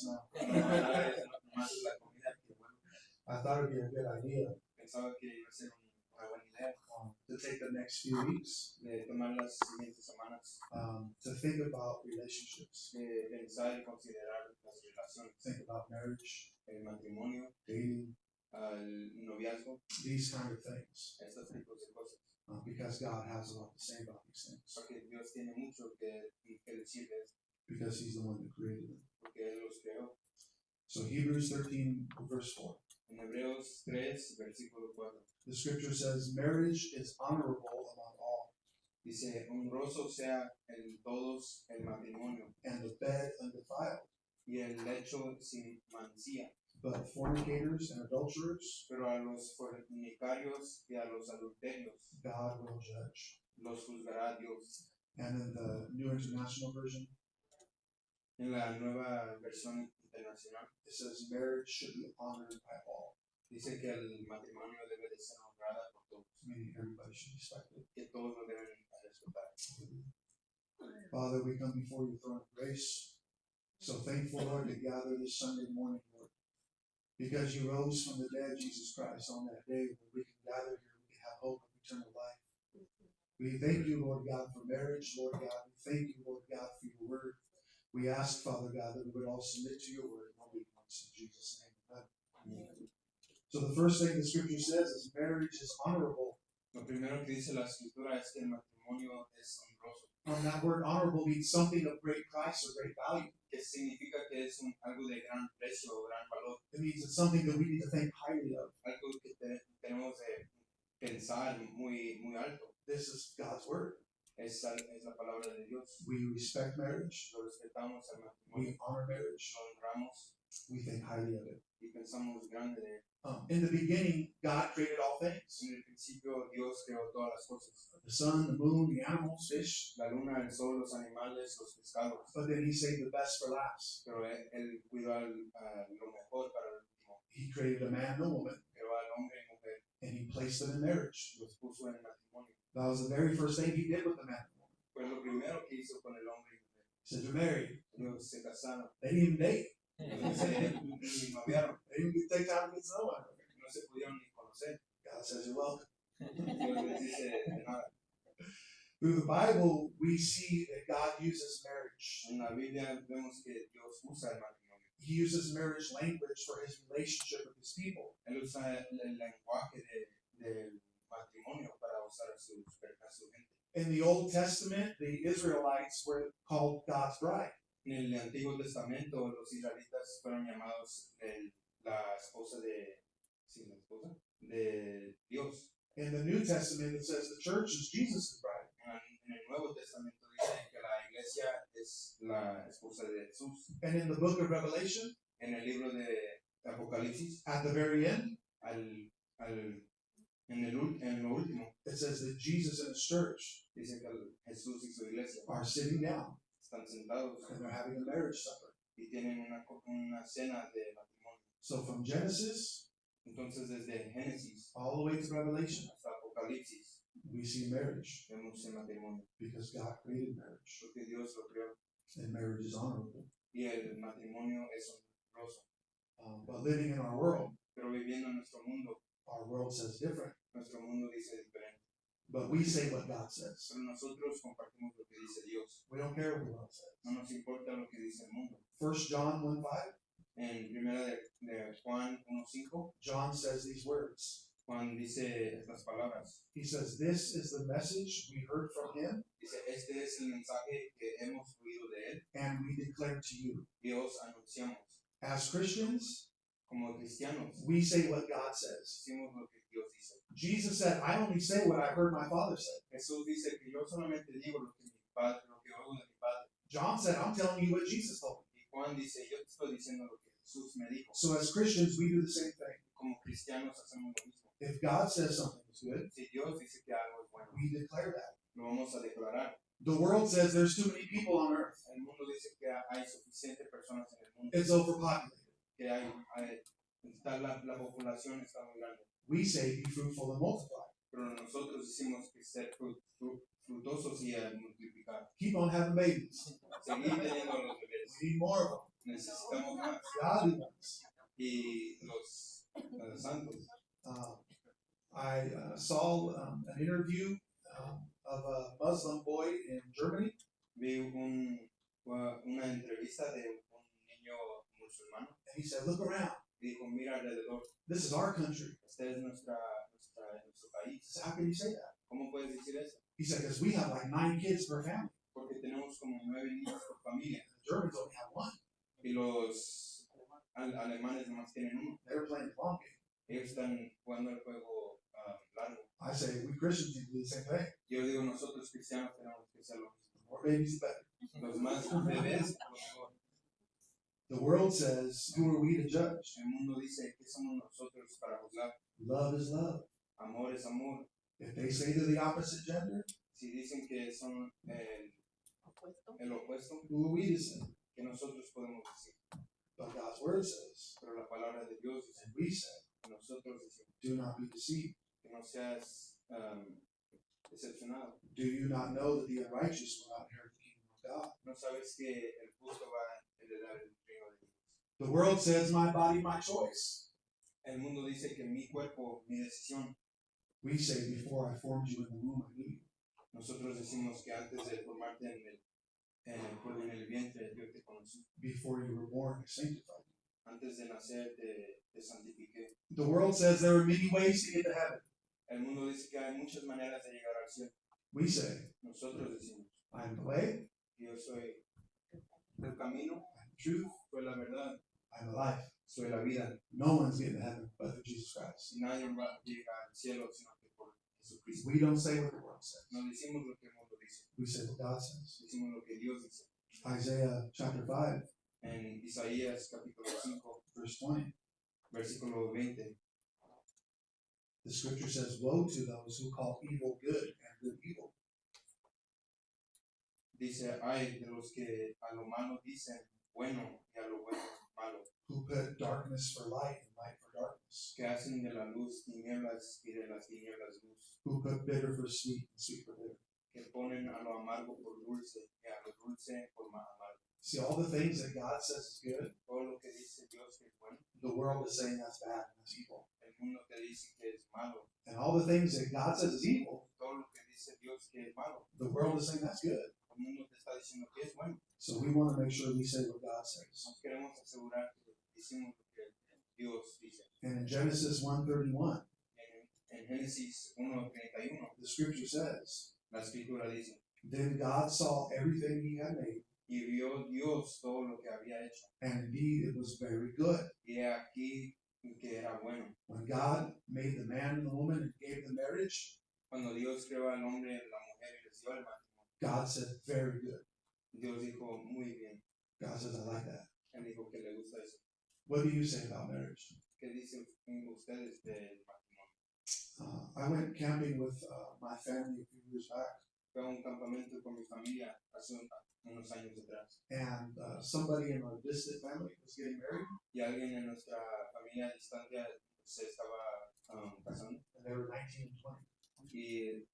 last now. Ahora es más la comida que bueno. I thought it'd be a good idea Pensaba que iba a ser una buena idea to take the next few weeks de tomar las siguientes semanas, to think about relationships, de pensar y considerar las relaciones, think about marriage, el matrimonio, dating, el noviazgo, these kind of things, estos tipos de cosas. because God has a lot to say about these things, Porque Dios tiene mucho que decir de esto, because He's the one that created them. porque Él los creó. So Hebrews 13, verse 4. En Hebreos 3, versículo 4, The scripture says, marriage is honorable among all, dice, honroso sea en todos el matrimonio and the bed undefiled. y el lecho sin mancilla, But fornicators and adulterers, pero a los fornicarios y a los adulterios God will judge. los juzgará Dios. And in the New International Version, En la nueva versión internacional it says marriage should be honored by all, dice que el matrimonio debe de ser honrado por todos, meaning everybody should respect it. que todos lo deben respetar. Father, we come before your throne of grace, so thankful, Lord, to gather this Sunday morning, Lord, because you rose from the dead, Jesus Christ, on that day when we can gather here, we can have hope of eternal life. We thank you, Lord God, for marriage, Lord God. We thank you, Lord God, for your word. We ask, Father God, that we would all submit to your word and obey once in Jesus' name. Amen. So the first thing the scripture says is marriage is honorable. Lo primero que dice la escritura es que el matrimonio es honroso, That word honorable means something of great price or great value. que significa que es algo de gran precio o gran valor, It means it's something that we need to think highly of. algo que tenemos de pensar muy, muy alto. This is God's word. Es la palabra de Dios. We respect marriage. Lo respetamos al matrimonio, We honor marriage. lo honramos We think highly of it. y pensamos grande de él. In the beginning, God created all things. En el principio Dios creó todas las cosas, The sun, the moon, the animals, fish. la luna, el sol, los animales, los pescados, But then he saved the best for last. pero él cuidó lo mejor para el último. He created a man and a woman, Creó al hombre y mujer, and he placed them in marriage. los puso en matrimonio. That was the very first thing he did with the man and woman. Fue lo primero que hizo con el hombre y mujer. He said, you're married. Ellos se casaron, They didn't even date. ni noviaron, They didn't even take time to get to know one another. no se pudieron ni conocer. God says, you're welcome. Dios les dice de nada. Through the Bible, we see that God uses marriage. En la Biblia vemos que Dios usa el matrimonio. He uses marriage language for his relationship with his people. Él usa el lenguaje del matrimonio para usar a su gente. In the Old Testament, the Israelites were called God's bride. En el Antiguo Testamento, los israelitas fueron llamados la esposa de Dios. In the New Testament, it says the church is Jesus' bride. En el Nuevo Testamento dice que la iglesia es la esposa de Jesús. And in the book of Revelation, En el libro de Apocalipsis, at the very end, en lo último, it says that Jesus and his church dice que Jesús y su iglesia are sitting down están sentados and they're having a marriage supper. y tienen una cena de matrimonio. So from Genesis Entonces, desde Génesis all the way to Revelation, hasta Apocalipsis, we see marriage vemos el matrimonio, because God created marriage, porque Dios lo creó and marriage is honorable. y el matrimonio es honroso. But living in our world, Pero viviendo en nuestro mundo, our world says different. nuestro mundo dice diferente. But we say what God says. Pero nosotros compartimos lo que dice Dios. We don't care what the world says. No nos importa lo que dice el mundo. 1 John 1:5, En primera de Juan 1:5, John says these words. Juan dice estas palabras. He says, this is the message we heard from him Dice, este es el mensaje que hemos oído de él and we declare to you. y os anunciamos. As Christians, Como cristianos, we say what God says. decimos lo que Dios dice. Jesus said, I only say what I heard my Father say. Jesús dice que yo solamente digo lo que oigo de mi Padre. John said, I'm telling you what Jesus told me. Y Juan dice, yo te estoy diciendo lo que Jesús me dijo. So as Christians, we do the same thing. Como cristianos hacemos lo mismo. If God says something is good, Si Dios dice que algo es bueno, we declare that. lo vamos a declarar. The world says there's too many people on earth. El mundo dice que hay suficientes personas en el mundo, It's overpopulated. que la población está muy grande. We say be fruitful and multiply. Pero nosotros decimos que ser frutosos y multiplicar. Keep on having babies. Seguir teniendo los bebés. We need more of them. necesitamos más. godly ones. Y los santos. I saw an interview of a Muslim boy in Germany, Vi una entrevista de un niño musulmán and he said, "Look around. y dijo, mira alrededor, This is our country." este es nuestro I país. said, "How can you say that?" ¿Cómo puedes decir eso? He said, "Because we have like 9 kids per family. Porque tenemos como 9 niños por familia The Germans only have 1. y los alemanes nomás tienen uno. They're playing the long game." Ellos están jugando el juego largo. I say, we Christians need to do the same thing. Yo digo, nosotros cristianos tenemos que hacer lo mismo. More babies, the better. Los más bebés, lo mejor. The world says, who are we to judge? El mundo dice que somos nosotros para juzgar. Love is love. Amor es amor. If they say they're the opposite gender, Si dicen que son el opuesto, who are we to say? que nosotros podemos decir. But God's word says, Pero la palabra de Dios dice, and we say, que nosotros decimos, do not be deceived. que no seas decepcionado. Do you not know that the unrighteous will not inherit the kingdom of God? No sabes que el justo va a heredar el reino de Dios. The world says, my body, my choice. El mundo dice que mi cuerpo, mi decisión. We say, before I formed you in the womb, I knew you. Nosotros decimos que antes de formarte en el vientre, yo te conocí. Before you were born, I sanctified you. Antes de nacer, te santifiqué. The world says there are many ways to get to heaven. El mundo dice que hay muchas maneras de llegar al cielo. We say, Nosotros decimos, I am the way, yo soy el camino, I am the truth, soy la verdad, I am the life. soy la vida. No one's getting to heaven but through Jesus Christ. Y nadie va a llegar al cielo sino que por Jesucristo. We don't say what the world says. No decimos lo que el mundo dice, We say what God says. decimos lo que Dios dice. Isaiah chapter 5, En Isaías capítulo 5, verse 20. versículo 20, The scripture says, woe to those who call evil good and good evil, dice, ay de los que a lo malo dicen bueno y a lo bueno malo, who put darkness for light and light for darkness, que hacen de la luz tinieblas y de las tinieblas luz, who put bitter for sweet and sweet for bitter. que ponen a lo amargo por dulce y a lo dulce por más amargo. See, all the things that God says is good, Todo lo que dice Dios que es bueno, the world is saying that's bad and that's evil. el mundo te dice que es malo. And all the things that God says is evil, Todo lo que dice Dios que es malo, the world is saying that's good. el mundo te está diciendo que es bueno. So we want to make sure we say what God says. Nos queremos asegurar que decimos lo que Dios dice. And in Genesis 1:31, En Génesis 1:31, the scripture says, la escritura dice, then God saw everything he had made, y vio Dios todo lo que había hecho, and indeed it was very good. y he aquí que era bueno. When God made the man and the woman and gave them marriage, Cuando Dios creó al hombre y la mujer y les dio el matrimonio, God said, very good. Dios dijo, muy bien. God says, I like that. Él dijo que le gusta eso. What do you say about marriage? ¿Qué dicen ustedes del matrimonio? I went camping with my family a few years back, Fue a un campamento con mi familia hace unos años atrás, and somebody in our distant family was getting married, y alguien en nuestra familia distante se estaba casando, and they were 19 and 20. y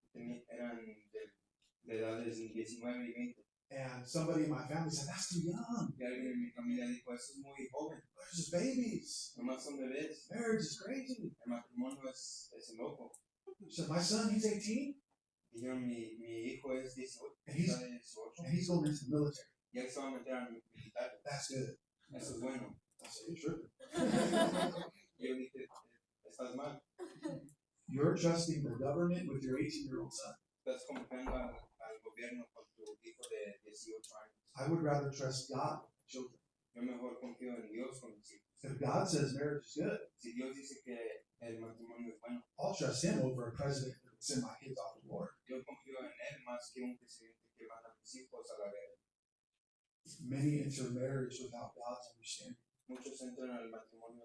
eran de edades 19 y 20. And somebody in my family said, that's too young. Y alguien en mi familia dijo, eso es muy joven, They're just babies. nomás son bebés, Marriage is crazy. el matrimonio es loco. So my son, he's 18, Dijeron, mi hijo es 18, and he's, está de 18, and he's going into the military. y él se va a meter al militar. That's good. Eso es bueno. I said, you're tripping. Y yo dije, estás mal, You're trusting the government with your 18-year-old son. estás confiando al gobierno con tu hijo de 18 años. I would rather trust God with my children. Yo mejor confío en Dios con mis hijos. If God says marriage is good, Si Dios dice que el matrimonio es bueno, I'll trust him over a president that would send my kids off to war. yo confío en él más que un presidente que manda a mis hijos a la guerra. Many enter marriage without God's understanding. Muchos entran al matrimonio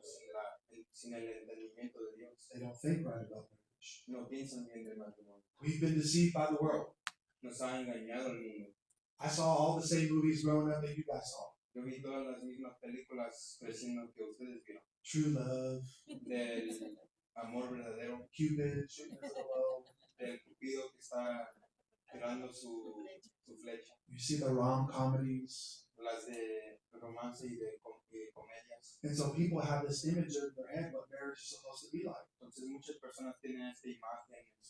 sin el entendimiento de Dios. They don't think right about marriage. No piensan bien del matrimonio. We've been deceived by the world. Nos ha engañado el mundo. I saw all the same movies growing up that you guys saw. Yo vi todas las mismas películas creciendo que ustedes vieron. True Love, Del amor verdadero, Cupid, Shooting at the Low, del cupido que está tirando su flecha. You see the rom comedies. Las de romance y de comedias. And so people have this image in their head what marriage is supposed to be like. Entonces muchas personas tienen esta imagen en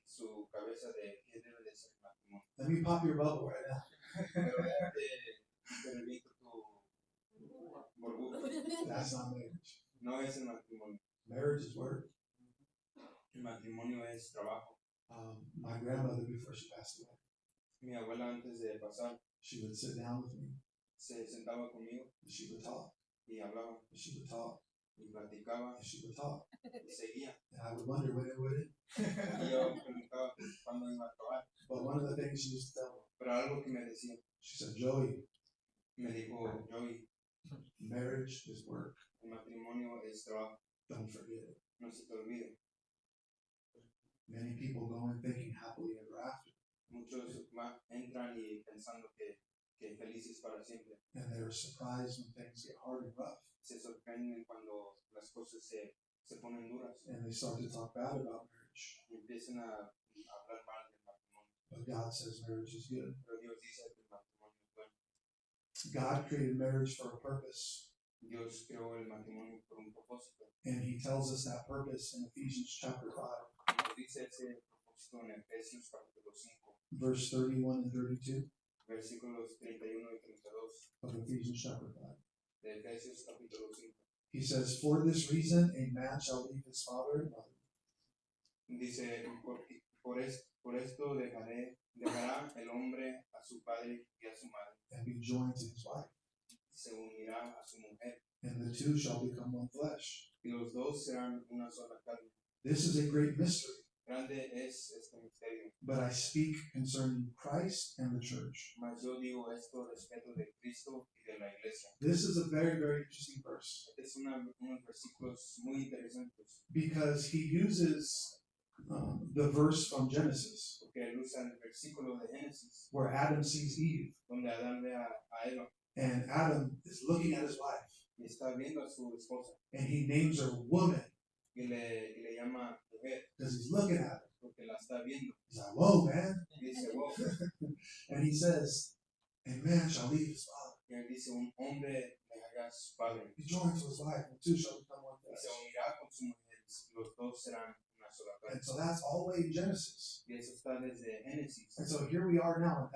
su cabeza de qué debe de ser el matrimonio. Let me pop your bubble right now. Pero te reviento tu burbuja. That's not marriage. No es el matrimonio. Marriage is work. El matrimonio es trabajo. My grandmother, before she passed away, Mi abuela antes de pasar she would sit down with me se sentaba conmigo and she would talk, y hablaba and she would talk, y platicaba and she would talk. y seguía. And I would wonder when it would end. Y yo me preguntaba cuándo iba a acabar. But one of the things she used to tell me, Pero algo que me decía, she said, Joey, me dijo, Joey, marriage is work. el matrimonio es trabajo, Don't forget it. no se te olvide. Many people go in thinking happily ever after, Muchos entran y pensando que felices para siempre. and they're surprised when things get hard and rough, Se sorprenden cuando las cosas se ponen duras and they start to talk bad about marriage. y empiezan a hablar mal del matrimonio. But God says marriage is good. Pero Dios dice que el matrimonio es bueno. God created marriage for a purpose, Dios creó el matrimonio por un propósito. and He tells us that purpose in Ephesians chapter 5, Y nos dice ese propósito en Efesios capítulo 5, verse 31 and 32 versículos 31 y 32 of Ephesians chapter 5. de Efesios capítulo 5. He says, For this reason, a man shall leave his father and mother, Dice, por esto dejará el hombre a su padre y a su madre, and be joined to his wife, se unirá a su mujer, and the two shall become one flesh. y los dos serán una sola carne. This is a great mystery, Grande es este misterio, but I speak concerning Christ and the church. mas yo digo esto respecto de Cristo y de la iglesia. This is a very, very interesting verse Este es unos versículos muy interesantes, because he uses the verse from Genesis porque él usa el versículo de Génesis, where Adam sees Eve, donde Adán ve a Eva and Adam is looking at his wife, y está viendo a su esposa and he names her woman y le llama mujer, because he's looking at her. porque la está viendo. He's like, whoa, man. Y dice, wow, And he says, a man shall leave his father, y él dice, un hombre dejará a su padre be joined to his wife, and the two shall become one y se flesh. unirá con su mujer, los dos serán una sola carne. And so that's all the way in Genesis. Y eso está desde Génesis. And so here we are now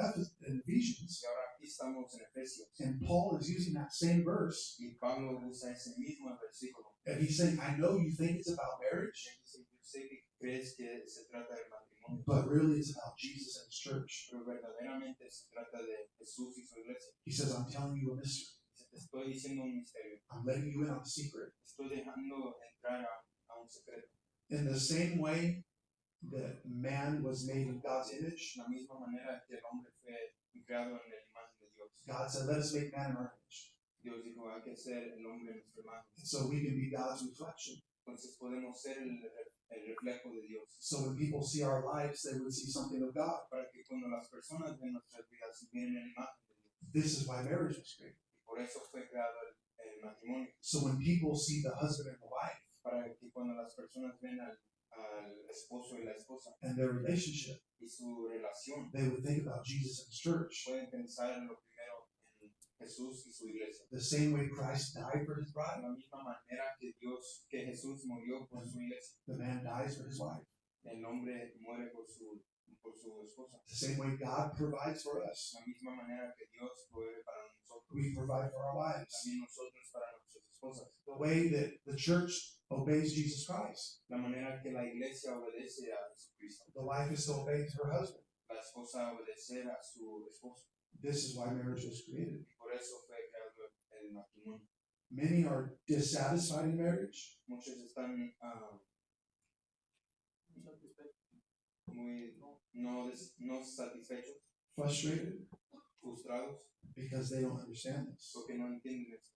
in Ephesians, Y ahora aquí estamos en Efesios. and Paul is using that same verse, Y Pablo usa ese mismo versículo. and he's saying, I know you think it's about marriage, Él dice, yo sé que crees que se trata del matrimonio, but really it's about Jesus and his church. pero verdaderamente se trata de Jesús y su iglesia. He says, I'm telling you a mystery. Dice, te estoy diciendo un misterio. I'm letting you in on a secret. Estoy dejando entrar a un secreto. In the same way that man was made in God's image, De la misma manera que el hombre fue creado en la imagen de Dios. God said, let us make man in our image. Dios dijo, hay que ser el hombre en nuestra imagen. And so we can be God's reflection. Entonces podemos ser el reflejo de Dios. So when people see our lives, they would see something of God. Para que cuando las personas ven nuestras vidas, miren la imagen de Dios. This is why marriage was created. Y por eso fue creado el matrimonio. So when people see the husband and the wife Para que cuando las personas ven al esposo y la esposa and their relationship, y su relación, they would think about Jesus and his church. pueden pensar en lo primero en Jesús y su iglesia. The same way Christ died for his De bride, la misma manera que Jesús murió por su iglesia, the man dies for his wife. el hombre muere por su esposa. The same way God provides for us, De la misma manera que Dios provee para nosotros, we provide for our wives. también nosotros para nuestras esposas. The way that the church obeys Jesus Christ, La manera que la iglesia obedece a Jesucristo, the wife is to obey her husband. la esposa obedecer a su esposo. This is why marriage was created. Y por eso fue creado el matrimonio. Many are dissatisfied in marriage Muchos están muy no satisfechos, frustrated frustrados, because they don't understand this, porque no entienden esto,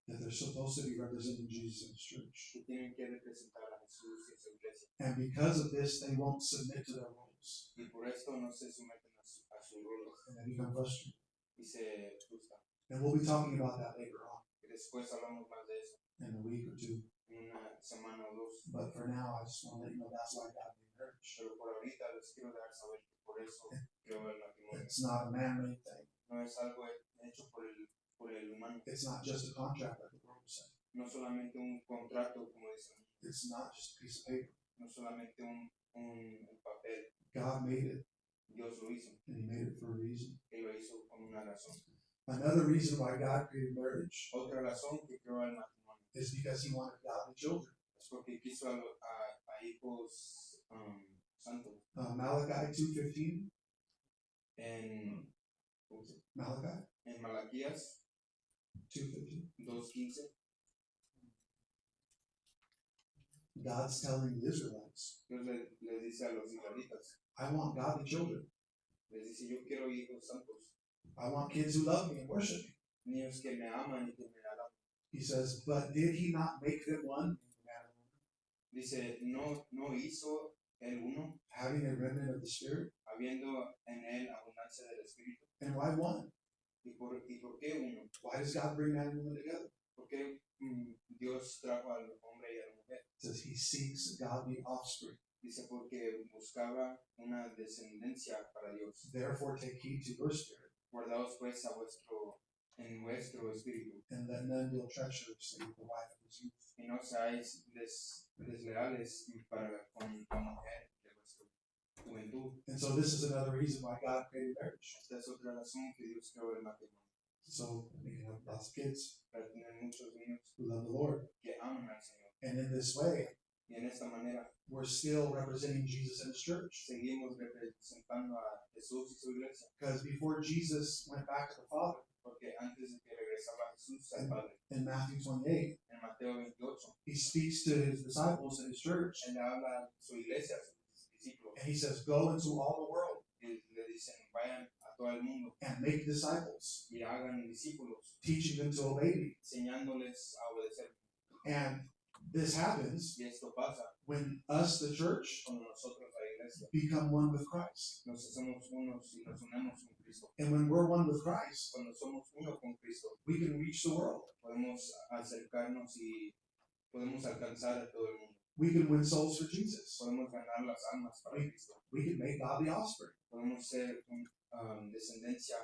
that they're supposed to be representing Jesus and his church. que tienen que representar a Jesús y a su iglesia. And because of this, they won't submit to their roles, Y por esto no se someten a sus roles and they become frustrated. y se frustran. And we'll be talking about that later on Y después hablamos más de eso in a week or two. en una semana o dos. But for now, I just want to let you know that's why God made marriage. Pero por ahorita les quiero dejar saber que por eso creo el matrimonio. It's not a man-made thing. No es algo hecho por el humano. It's not just a contract like the world would say. No solamente un contrato, como dicen. It's not just a piece of paper. No solamente un papel. God made it, Dios lo hizo. and He made it for a reason. Y lo hizo con una razón. Another reason why God created marriage Otra razón que creó el matrimonio is because He wanted godly children. es porque quiso a hijos santos. Malachi 2:15. En Malachi Malaquías 2:15. 2:15, God's telling the Israelites, Dios le dice a los israelitas, I want godly children. les dice, yo quiero hijos santos, I want kids who love me and worship me. niños que me aman y que me alaban. He says, but did He not make them one? Dice, no hizo el uno, Having a remnant of the Spirit. habiendo en él abundancia del Espíritu. And why one? ¿Y por qué uno? Why does God bring man and woman together? ¿Por qué Dios trajo al hombre y a la mujer? It says He seeks godly offspring. Dice, porque buscaba una descendencia para Dios. Therefore, take heed to your spirit, Guardaos pues en vuestro espíritu, and let none deal treacherously with the wife of his youth. y no seáis desleales para con la mujer de vuestra juventud. And so, this is another reason why God created marriage. Esta es otra razón que Dios creó el matrimonio, So, we can have lots of kids para tener muchos niños who love the Lord. que aman al Señor. And in this way, Y en esta manera we're still representing Jesus in His church. seguimos representando a Jesús y su iglesia, Because before Jesus went back to the Father, porque antes de que regresaba Jesús al Padre, in Matthew 28, en Mateo 28, He speaks to His disciples in His church, él le habla a su iglesia, a sus discípulos, and He says, go into all the world y le dicen, vayan a todo el mundo and make disciples, y hagan discípulos, teaching them to obey me. enseñándoles a obedecer. And this happens Y esto pasa when us, the church, cuando nosotros, la iglesia, become one with Christ. nos hacemos unos y nos unamos con Cristo. And when we're one with Christ, Cuando somos uno con Cristo, we can reach the world. podemos acercarnos y podemos alcanzar a todo el mundo. We can win souls for Jesus. Podemos ganar las almas para Cristo. We can make godly offspring. Podemos ser descendencia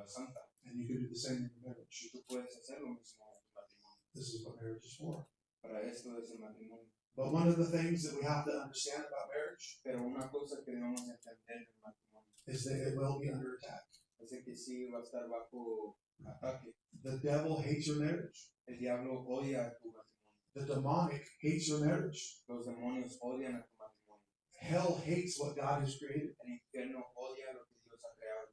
santa. And you can do the same in your marriage. Y tú puedes hacer lo mismo en tu matrimonio. This is what marriage is for. Para esto es el matrimonio. But one of the things that we have to understand about marriage Pero una cosa que debemos entender del matrimonio is that it will be under attack. es de que sí va a estar bajo ataque. The devil hates your marriage. El diablo odia tu matrimonio. The demonic hates your marriage. Los demonios odian a tu matrimonio. Hell hates what God has created. El infierno odia lo que Dios ha creado.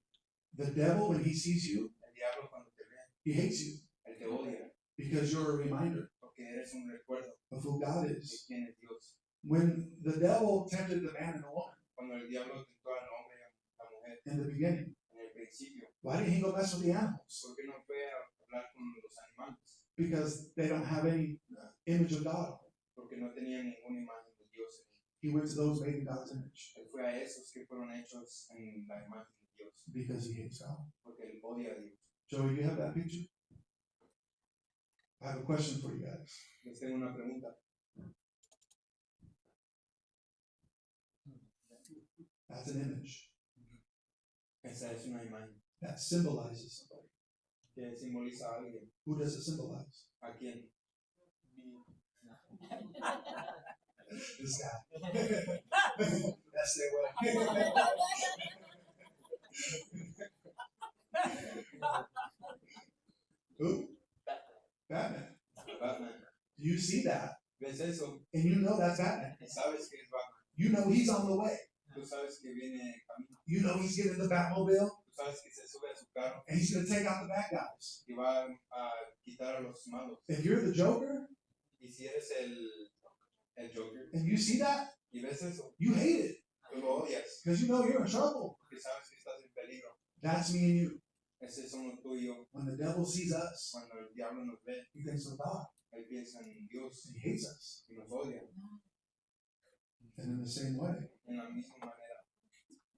The devil, when he sees you, El diablo cuando te ve, he hates you él te odia because you're a reminder porque eres un recuerdo of who God de is. quién es Dios. When the devil tempted the man and the woman Cuando el diablo tentó al hombre y a la mujer in the beginning, en el principio, why didn't he go mess with the animals? ¿por qué no fue a hablar con los animales? Because they don't have any image of God on them. Porque no tenían ninguna imagen de Dios en ellos. He went to those made in God's image Él fue a esos que fueron hechos en la imagen de Dios, because he hates God. porque él odia a Dios. Joey, do you have that picture? I have a question for you guys. Les tengo una pregunta. That's an image Esa es una imagen that symbolizes somebody. que simboliza a alguien. Who does it symbolize? ¿A quién? This guy. That's their way. Who? Batman. Batman. Do you see that? ¿Ves eso? And you know that's Batman. Y sabes que es Batman. You know he's on the way. Tú sabes que viene camino. You know he's getting the Batmobile Tú sabes que se sube a su carro and he's going to take out the bad guys. y va a quitar a los malos. If you're the Joker Y si eres el Joker and you see that, y ves eso, you hate it tú lo odias because you know you're in trouble. porque sabes que estás en peligro. That's me and you. Ese somos tú y yo. When the devil sees us, Cuando el diablo nos ve, he thinks of God él piensa en Dios and he hates us. y nos odia. And in the same way, En la misma manera,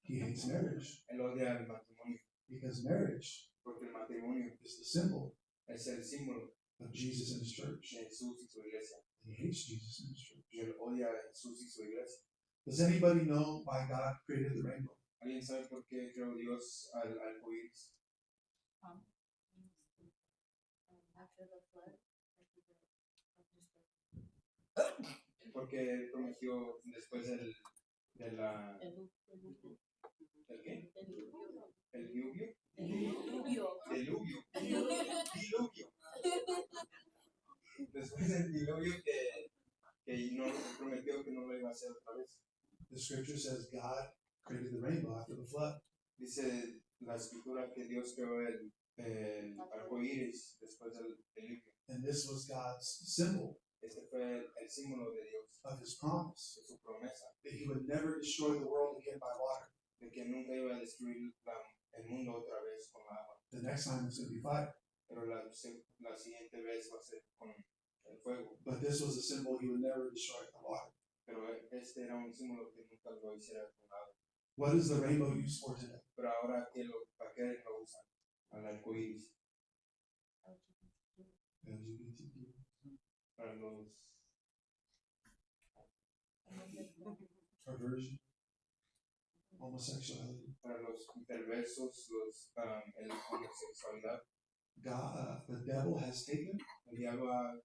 he hates marriage él odia el matrimonio because marriage porque el matrimonio is the symbol es el símbolo of Jesus and his church. de Jesús y su iglesia. He hates Jesus and his church. Y él odia a Jesús y su iglesia. Does anybody know why God created the rainbow? ¿Alguien sabe por qué creó Dios al arco iris? After the flood, Porque él prometió después de la, ¿del qué? ¿El diluvio? Diluvio. Diluvio. Después del diluvio que no prometió que no lo iba a hacer otra vez. The scripture says God created the rainbow after the flood. Dice la escritura que Dios creó el arco iris después del diluvio. And this was God's symbol Este fue el símbolo de Dios, of his promise de su promesa, that he would never destroy the world again by water. de que nunca iba a destruir el mundo otra vez con la agua. The next time it's going to be fire. Pero la siguiente vez va a ser con el fuego. But this was a symbol he would never destroy the water. Pero este era un símbolo que nunca lo hiciera con agua. What is the rainbow used for today? Pero ahora, ¿para qué lo usan? Al arco iris, LGBTQ. para los Perversion, homosexuality. perversos, la homosexualidad. God, the devil has taken El diablo ha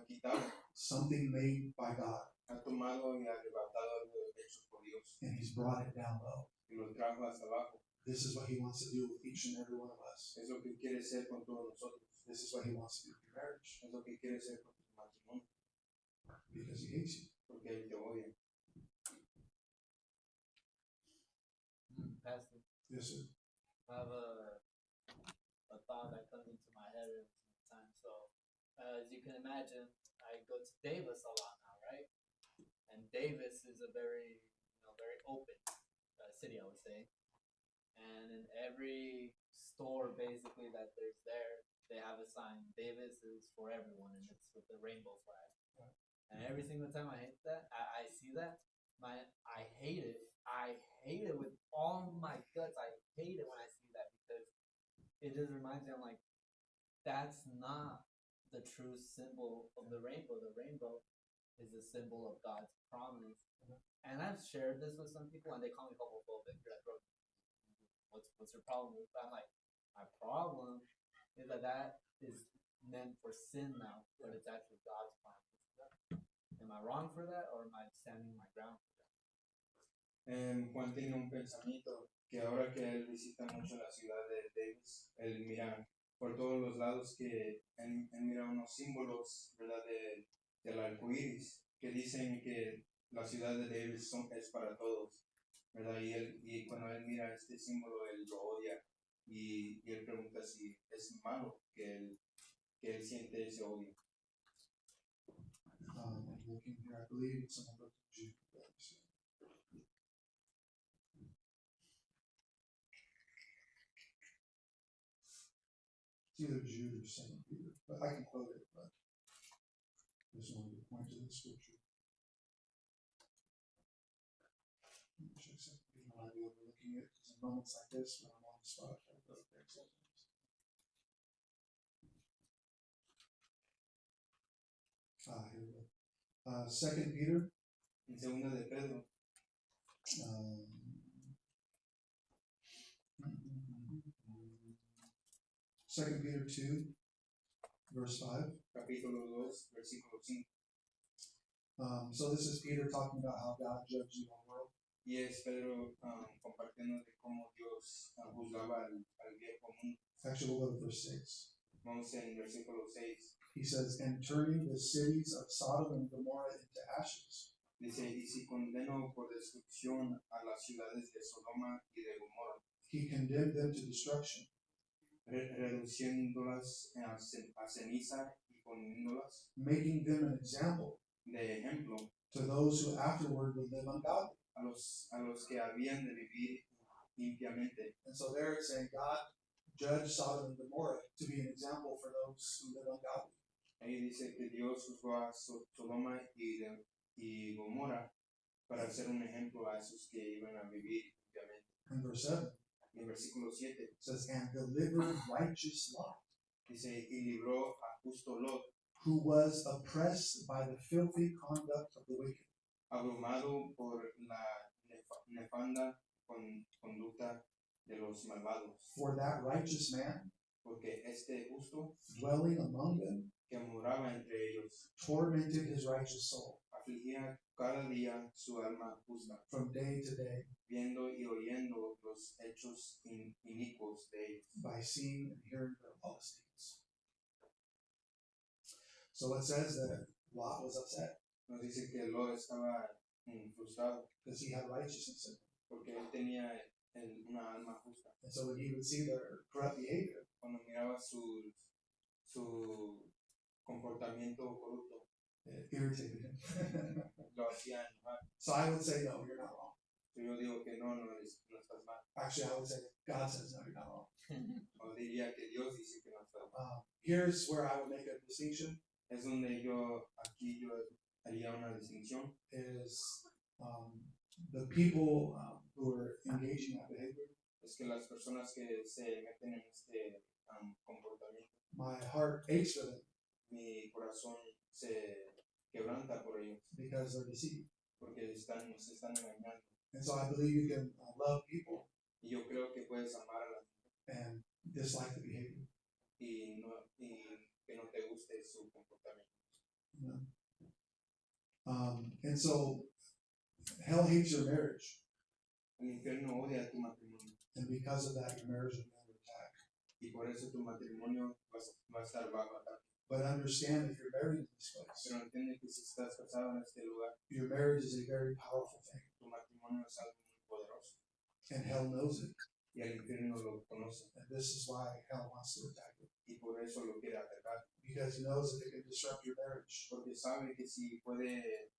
quitado, something made by God ha tomado y arrebatado algo hecho por Dios and he's brought it down low. y lo trajo hasta abajo. This is what he wants to do with each and every one of us. Es lo que quiere hacer con todos nosotros. This is what he wants to do with your marriage Es lo que quiere hacer con tu matrimonio. because he hates you. Porque él te odia. Pastor, Yes, sir. I have a thought that comes into my head every single time. So, as you can imagine, I go to Davis a lot now, right? And Davis is a very, very open city, I would say. And in every store, basically, that there's there, they have a sign, Davis is for everyone, and it's with the rainbow flag. And every single time I hit that, I see that, I hate it. I hate it with all my guts. I hate it when I see that because it just reminds me, I'm like, that's not the true symbol of the rainbow. The rainbow is a symbol of God's promise. And I've shared this with some people, and they call me homophobic. They're like, bro, what's your problem with that? I'm like, my problem is that is meant for sin now, but it's actually God's promise. Am I wrong for that, or am I standing my ground for that? Juan tiene un pensamiento que ahora que él visita mucho la ciudad de Davis, él mira por todos los lados que él mira unos símbolos, ¿verdad? Del arco iris que dicen que la ciudad de Davis es para todos, ¿verdad? Y cuando él mira este símbolo, él lo odia y él pregunta si es malo que él siente ese odio. I'm looking here, I believe it's in the book of Jude. It's either Jude or St. Peter, but I can quote it, but I just wanted to point to the scripture. Check St. Peter, I might be overlooking it, because in moments like this, when I'm on the spot, I go there sometimes. Here we go. 2 Peter, En segunda de Pedro, um, 2 Peter 2, verse 5. capítulo 2, versículo 5. So this is Peter talking about how God judged the whole world. Y es Pedro compartiendo de cómo Dios juzgaba al viejo mundo. Actually, we'll go to verse 6. Vamos en versículo 6. He says, and turning the cities of Sodom and Gomorrah into ashes. Dice, y si condeno por destrucción a las ciudades de Sodoma y de Gomorra, He condemned them to destruction, reduciéndolas a ceniza y poniéndolas making them an example de ejemplo to those who afterward would live ungodly. a los que habían de vivir limpiamente. And so there it's saying God judged Sodom and Gomorrah to be an example for those who live ungodly. Ahí dice que Dios juzgó a Sodoma y Gomorra para ser un ejemplo a esos que iban a vivir limpiamente. In verse 7, En versículo 7 it says, and delivered righteous Lot, dice, y libró a justo Lot, who was oppressed by the filthy conduct of the wicked. abrumado por la nefanda conducta de los malvados, For that righteous man, porque este justo dwelling among them, que moraba entre ellos tormented his righteous soul afligía cada día su alma justa, from day to day viendo y oyendo los hechos inicuos de ellos, by seeing and hearing their lawless deeds. So it says that Lot was upset nos dice que Lot estaba frustrado because he had righteousness in him. porque él tenía una alma justa. And so when he would see their corrupt behavior, Cuando miraba su comportamiento corrupto, it irritated him. lo hacía enojar. So I would say, no, you're not wrong. Yo digo que no estás mal. Actually, I would say God says, no, you're not wrong. O diría que Dios dice que no estás mal. Here's where I would make a distinction Es donde aquí yo haría una distinción. is the people who are engaging that behavior. Es que las personas que se meten en este comportamiento, My heart aches for them mi corazón se quebranta por ellos because they're deceived. porque nos están engañando. And so I believe you can love people Y yo creo que puedes amar a la gente and dislike the behavior. y que no te guste su comportamiento. You know? And so hell hates your marriage, El infierno odia tu matrimonio and because of that, your marriage will be under attack. y por eso tu matrimonio va a estar bajo ataque. But understand if you're married in this place, Pero entiende que si estás casado en este lugar, your marriage is a very powerful thing, tu matrimonio es algo muy poderoso and hell knows it. y el infierno lo conoce And this is why hell wants to attack it, y por eso lo quiere atacar. because he knows that it can disrupt your marriage. Porque sabe que si puede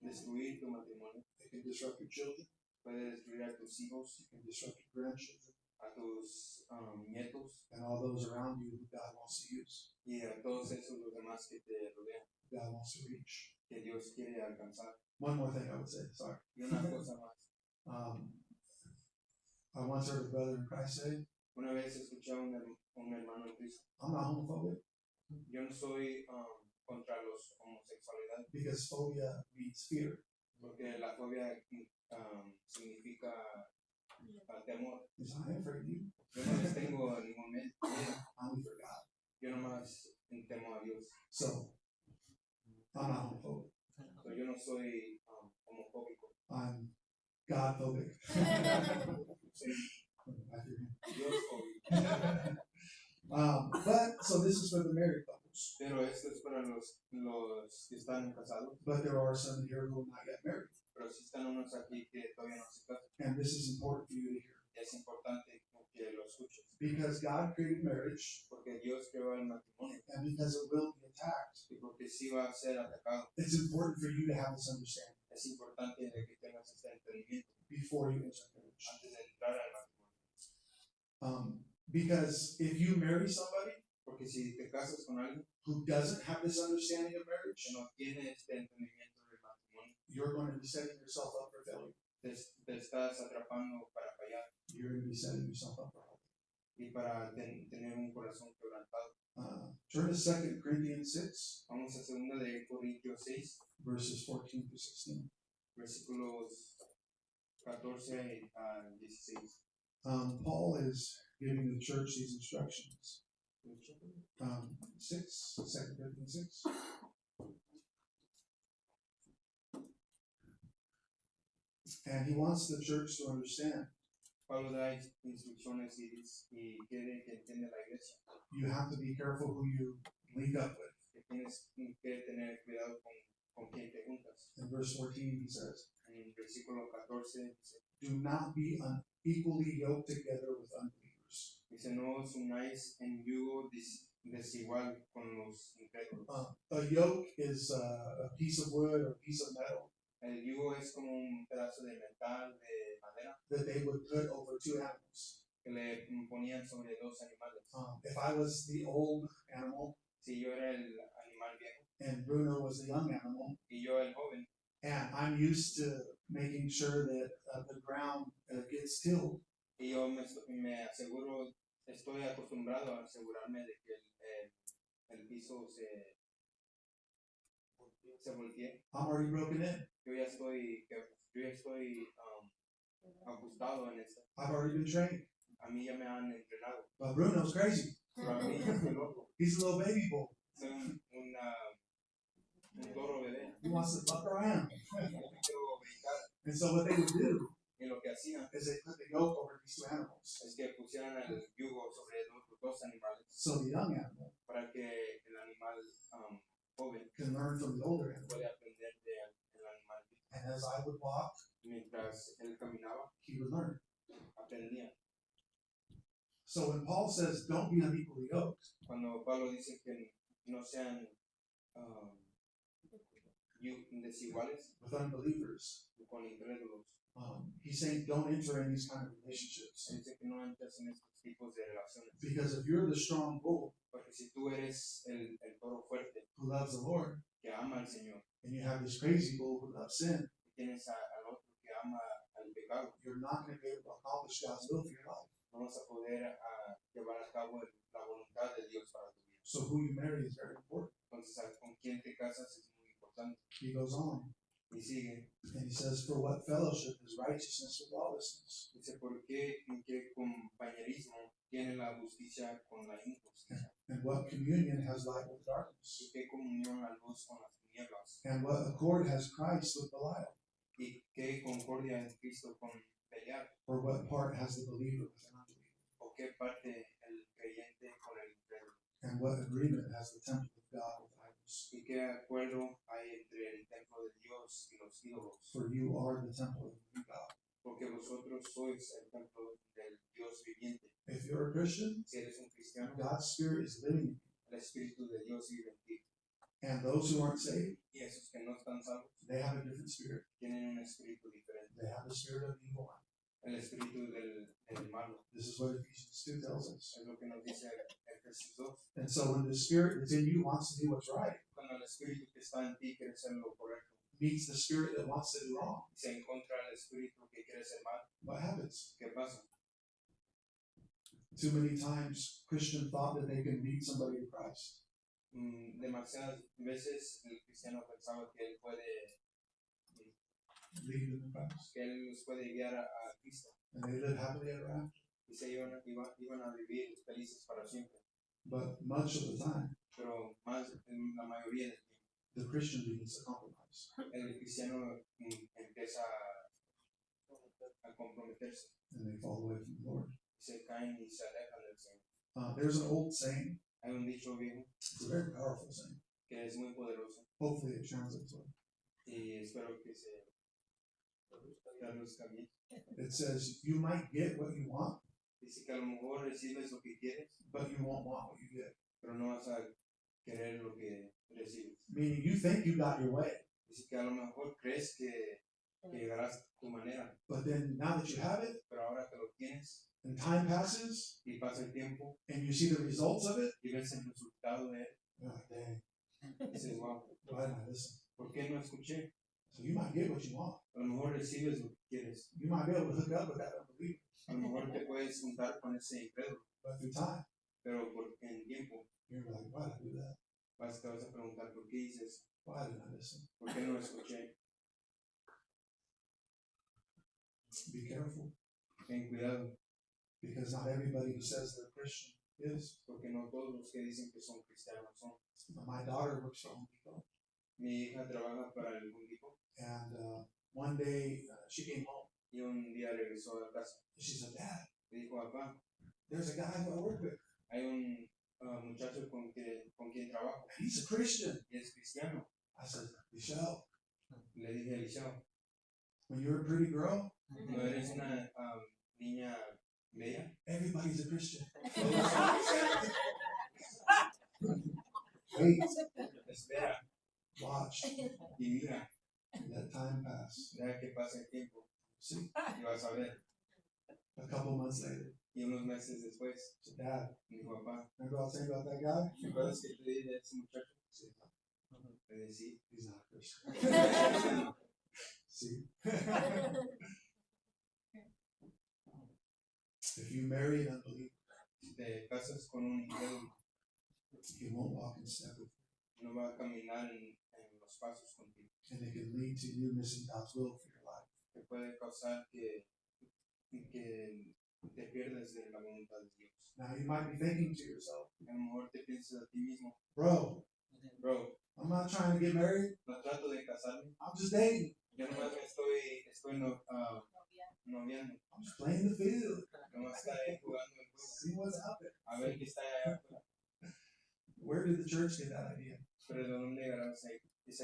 destruir tu matrimonio, It can disrupt your children. puede destruir a tus hijos, It can disrupt your grandchildren a tus nietos and all those around you who God wants to use, y a todos esos los demás que te rodean, who God wants to reach. que Dios quiere alcanzar. One more thing I would say, sorry. Y una cosa más, I once heard a brother in Christ say, una vez escuché a un hermano en Cristo, I'm not homophobic yo no soy contra los homosexualidad, because phobia means fear. porque la fobia significa temor. Because I am afraid of you. Yo no les tengo ningún miedo, I'm for God. yo nomás temo a Dios. So, I'm not homophobic. So, yo no soy homofóbico, I'm God phobic. soy I fear him. Dios fóbico. But, so this is for the married couples. Pero esto es para los que están casados, But there are some here who are not yet married. pero sí están unos aquí que todavía no se casan. And this is important for you to hear. Es importante que lo escuches, Because God created marriage, porque Dios creó el matrimonio and because it will be attacked, y porque sí va a ser atacado. it's important for you to have this understanding Es importante de que tengas este entendimiento before you enter marriage. antes de entrar al matrimonio. Because if you marry somebody Porque si te casas con alguien who doesn't have this understanding of que marriage, no tiene este entendimiento del matrimonio, you're going to be setting yourself up for failure. te estás atrapando para fallar You're going to be setting yourself up for failure. y para tener un corazón quebrantado. Turn to 2 Corinthians 6, Vamos a 2 de Corintios 6, verses 14 through 16. versículos 14 a 16. Paul is giving the church these instructions. 2 Corinthians 6. And he wants the church to understand Pablo da instrucciones y quiere que entienda la iglesia you have to be careful who you link up with. que tienes que tener cuidado con quien te juntas. In verse 14, he says, En el versículo 14 do not be unequally yoked together with unbelievers. dice, no os unáis en yugo desigual con los incrédulos. A yoke is a piece of wood or a piece of metal El yugo es como un pedazo de metal, de madera, that they would put over two animals. que le ponían sobre dos animales. If I was the old animal Si yo era el animal viejo and Bruno was the young animal, y yo el joven, and I'm used to making sure that the ground gets tilled, y yo me aseguro, estoy acostumbrado a asegurarme de que el piso se voltee, I'm already broken in. yo ya estoy ajustado en eso. I've already been trained. A mí ya me han entrenado. But Bruno's crazy. Pero a mí yo estoy loco. He's a little baby bull. Soy un toro bebé. He wants to fuck around. Yo quiero brincar. And so what they would do Y lo que hacían is they put the yoke over these two animals. es que pusieran el yugo sobre los dos animales So the young animal para que el animal joven can learn from the older animal. pueda aprender del animal. And as I would walk, Mientras él caminaba, he would learn. aprendía. So when Paul says, don't be unequally yoked, Cuando Pablo dice que no sean desiguales with unbelievers, con incrédulos, he's saying don't enter in these kind of relationships. él dice que no entres en estos tipos de relaciones. Because if you're the strong bull Porque si tú eres el toro fuerte who loves the Lord, que ama al Señor, and you have this crazy bull who loves sin, y tienes al otro que ama al pecado, you're not going to be able to accomplish God's will for your life. no vas a poder llevar a cabo la voluntad de Dios para tu vida. So who you marry is very important. Entonces, con quién te casas es muy importante. He goes on Y sigue, and he says, for what fellowship is righteousness with lawlessness? dice, en qué compañerismo tiene la justicia con la injusticia? And what communion has light with darkness? ¿Y qué comunión la luz con las tinieblas? And what accord has Christ with Belial? ¿Y qué concordia en Cristo con Belial? Or what part has the believer with an unbeliever? ¿O qué parte el creyente con el incrédulo? And what agreement has the temple of God with idols? ¿Y qué acuerdo hay entre el templo de Dios y los ídolos? For you are the temple of the living God. Porque vosotros sois el templo del Dios viviente. If you're a Christian, Si eres un cristiano, God's Spirit is living in you. el Espíritu de Dios vive en ti. And those who aren't saved, Y esos que no están salvos they have a different spirit. tienen un espíritu diferente. They have the spirit of the evil one. El espíritu del malo. This is what Ephesians 2 tells us. Es lo que nos dice Efesios 2. And so when the spirit that's in you wants to do what's right, Cuando el espíritu que está en ti quiere hacer lo correcto meets the spirit that wants to do wrong, y se encuentra el espíritu que quiere hacer mal, what happens? ¿qué pasa? Too many times Christian thought that they can lead somebody to Christ. Demasiadas veces el cristiano pensaba que él Lead them to Christ. los puede guiar a Cristo And they live happily ever after. y se iban a vivir felices para siempre. But much of the time, Pero la mayoría del tiempo, the Christian begins to compromise. el cristiano empieza a comprometerse, And they fall away from the Lord. se caen y se alejan del Señor. There's an old saying, Hay un dicho viejo it's a very powerful saying. que es muy poderoso Hopefully it translates well. y espero que se traduzca bien. It says, you might get what you want, Dice que a lo mejor recibes lo que quieres, but you won't want what you get. pero no vas a querer lo que recibes. Meaning you think you got your way, Dice que a lo mejor crees que llegarás a tu manera, but then now that you have it, pero ahora que lo tienes and time passes, y pasa el tiempo and you see the results of it, y ves el resultado de él, you're like, dang, dices, wow, why didn't I listen? ¿por qué no escuché? So you might get what you want. A lo mejor recibes lo que quieres, You might be able to hook up with that unbeliever, a lo mejor te puedes juntar con ese incrédulo, but through time, pero en tiempo you're like, why did I do that? te vas a preguntar por qué dices, Why didn't I listen? por qué no escuché. Be careful, Ten cuidado, because not everybody who says they're Christian is. porque no todos los que dicen que son cristianos son. My daughter works for Home Depot, Mi hija trabaja para el Home Depot and one day she came home. y un día regresó a casa She said, Dad, y dijo, papá, there's a guy who I work with, hay un muchacho con quien trabajo and he's a Christian. y es cristiano. I said, Michelle, Le dije a Eliseo, when you're a pretty girl, no eres una niña bella, everybody's a Christian. todos son cristianos. Wait, Espera watch, y mira, let time pass. deja que pase el tiempo See, y vas a ver. a couple months later, Y unos meses después, I said, Dad, me dijo, papá, remember I was saying about that guy? ¿te acuerdas que te dije de ese muchacho? I said, Le dije, sí. he's not a Christian. See? If you marry an unbeliever, Si te casas con un incrédulo, he won't walk in step with you. no va a caminar en los los pasos contigo. And it can lead to you missing God's will for your life. Que puede causar que te pierdas de la voluntad de Dios. Now you might be thinking to yourself, A lo mejor te piensas a ti mismo, bro, bro, I'm not trying to get married. no trato de casarme, I'm just dating. yo nomás me estoy noviando, I'm just playing the field. nomás estaré jugando el juego, See what's out there. a ver qué está allá afuera. Where did the church get that idea? Pero de dónde llegará esa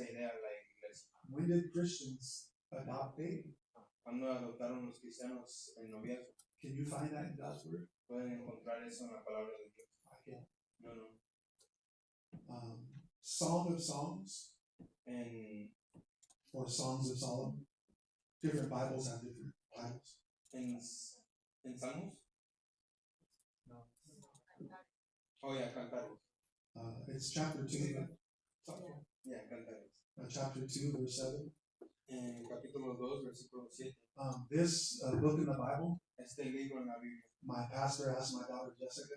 idea a la iglesia. When did Christians adopt dating? Cuando adoptaron los cristianos el noviazgo, Can you find that in God's word? pueden encontrar eso en la palabra de Dios. I can't. Yo no. Song of Songs En, or Songs of Solomon. Different Bibles have different titles. en Salmos, No. oh yeah, Cantares. It's chapter 2, Yeah, Cantares. chapter 2, verse 7. En capítulo 2, versículo 7. This book in the Bible, Este libro en la Biblia. my pastor asked my daughter Jessica.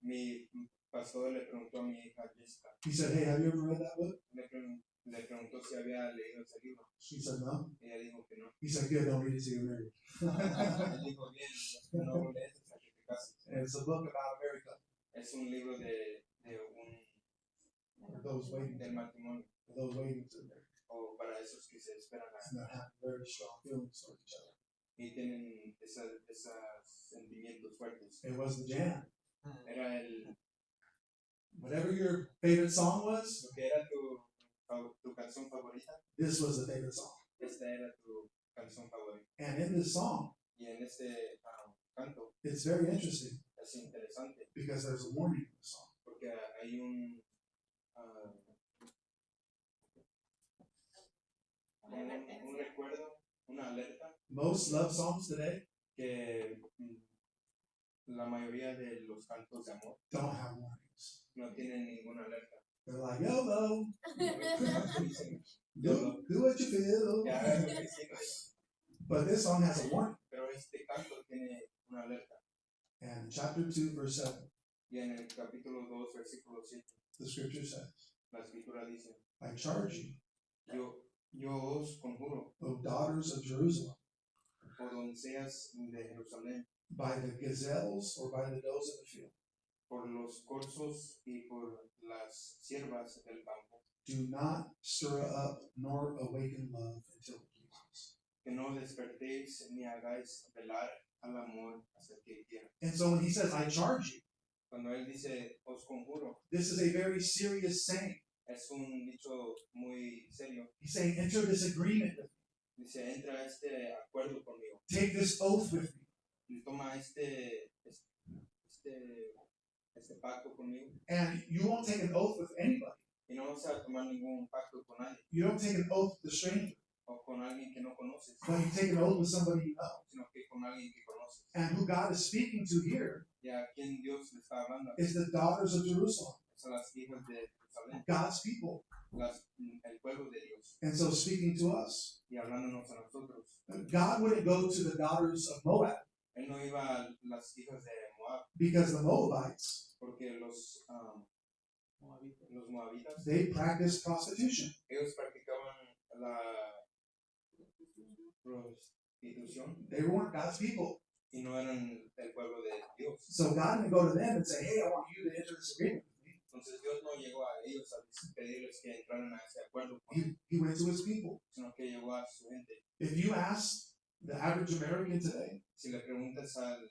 Mi pastor le preguntó a mi hija Jessica, He said, "Hey, have you ever read that book?" le preguntó si había leído ese libro. She said, "No." Ella dijo que no. He said, "Good, don't read it till you're married." Él dijo, bien, no lo lees hasta que te cases. And it's a book about America Es un libro de for those waiting, del matrimonio, for those waiting to marry, o para esos que se esperan and that have very strong feelings towards each other. y tienen esos sentimientos fuertes. It was the jam. Era el, Whatever your favorite song was, lo que era tu canción favorita, this was the favorite song. esta era tu canción favorita. And in this song, Y en este canto it's very interesting es interesante because there's a warning in the song. porque hay un recuerdo, una alerta Most love songs today que la mayoría de los cantos de amor don't have warnings. no tienen ninguna alerta. They're like, YOLO, Dicen, do what you feel. "Ya hagas lo que sientas". But this song has a warning. Pero este canto tiene una alerta. And chapter 2, verse 7, Y en el capítulo 2, versículo 7, the scripture says, la escritura dice, I charge you, yo os conjuro, O daughters of Jerusalem, o doncellas de Jerusalén, by the gazelles or by the does of the field, por los corzos y por las siervas del campo, do not stir up nor awaken love until it pleases. que no despertéis ni hagáis velar al amor hasta que quiera. And so when he says, I charge you, Cuando él dice, os conjuro, this is a very serious saying. es un dicho muy serio. He's saying, enter this agreement with me. Dice, entra a este acuerdo conmigo. Take this oath with me. Y toma este pacto conmigo. And you won't take an oath with anybody. Y no vas a tomar ningún pacto con nadie You don't take an oath with a stranger, o con alguien que no conoces, but you take an oath with somebody you know. sino que con alguien que conoces. And who God is speaking to here Y a quien Dios le está hablando is the daughters of Jerusalem, es a las hijas de Jerusalén, God's people. el pueblo de Dios, And so speaking to us, y hablándonos a nosotros. God wouldn't go to the daughters of Moab Él no iba a las hijas de Moab, because the Moabites, porque los moabitas, they practiced prostitution. ellos practicaban la prostitución They weren't God's people. y no eran el pueblo de Dios. So God didn't go to them and say, hey, I want you to enter this agreement with me. Entonces Dios no llegó a ellos a pedirles que entraran a ese acuerdo, con él, He went to his people. sino que llegó a su gente. If you ask the average American today, Si le preguntas al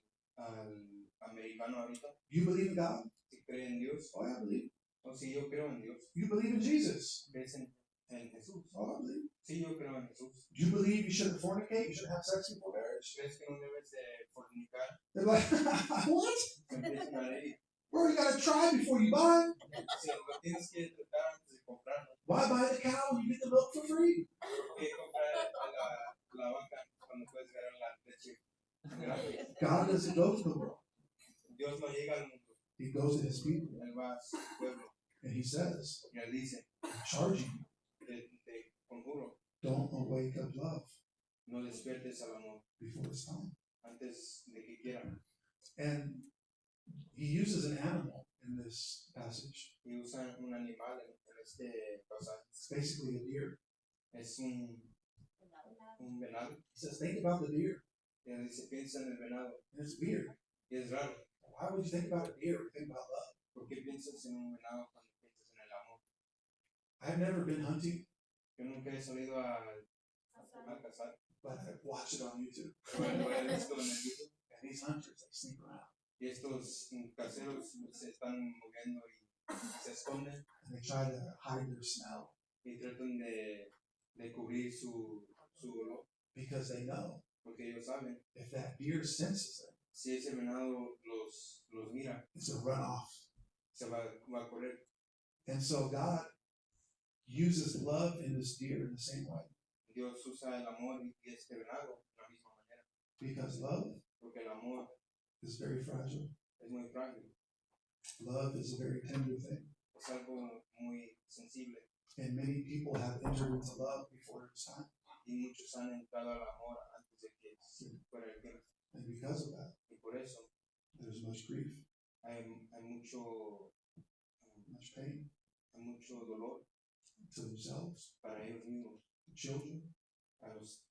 americano ahorita you believe in God? si cree en Dios Oh, I believe. o si yo creo en Dios, You believe in Jesus? ¿crees en Jesús? Oh, I believe. Sí, yo creo en Jesús. Do you believe you shouldn't fornicate? You shouldn't have sex before marriage? ¿Crees que no debes de fornicar? They're like, what? Se empiezan a reír. Bro, you gotta try before you buy. Si lo tienes que tratar antes de comprarlo, Why buy the cow when you get the milk for free? ¿por qué comprar a la vaca cuando puedes ganar la leche gratis? God doesn't go to the world. Dios no llega al mundo, He goes to his people. Él va a su pueblo And he says, y él dice, I'm charging you. te conjuro, Don't awake up love no despiertes al amor before it's time. antes de que quiera. And he uses an animal in this passage. y usan un animal en este pasaje. It's basically a deer. Es Another un venado. He says, think about the deer. Y él dice, piensa en el venado. And it's weird. Y es raro. Why would you think about a deer or think about love? ¿Por qué piensas en un venado cuando piensas en el amor? I've never been hunting, Yo nunca he salido a outside. cazar. but I've watched it on YouTube. Pero lo he visto en el YouTube. And these hunters, they sneak around Y estos caseros se están moviendo y se esconden and they try to hide their smell y tratan de cubrir su olor. because they know Porque ellos saben, if that deer senses them, si ese venado los mira, it's a runoff. se va a correr. And so God uses love in this deer in the same way Dios usa el amor y este venado de la misma manera. because love Porque el amor is very fragile. es muy frágil, Love is a very tender thing. es algo muy sensible. And many people have entered into love before it's time. Y muchos han entrado al amor antes de que fuera el tiempo. And because of that, Y por eso there's much grief, hay mucho pain dolor to themselves, para ellos mismos to children,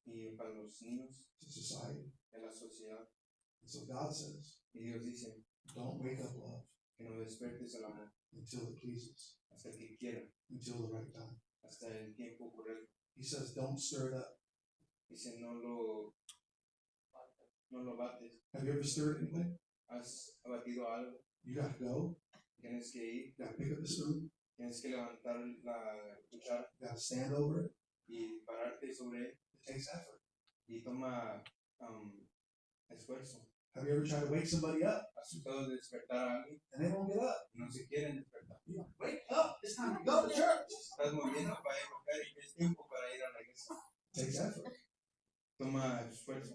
y para los niños to society. de la sociedad. And so God says, Y Dios dice don't wake up love que no despertes el amor until it pleases, hasta que quiera, until the right time. hasta el tiempo correcto. He says, don't stir it up. Dice, no lo bates. Have you ever stirred anything? Has abatido algo, You got to go. tienes que ir, You got to pick up the spoon. tienes que levantar la cuchara You got to stand over it. y pararte sobre él It takes effort. y toma esfuerzo. Have you ever tried to wake somebody up Has tratado de despertar a alguien and they won't get up? y no se quieren despertar. You're like, wake up! It's time to go to church. Estás moviendo para ir a tocar y es tiempo para ir a la iglesia. It takes effort. Toma esfuerzo.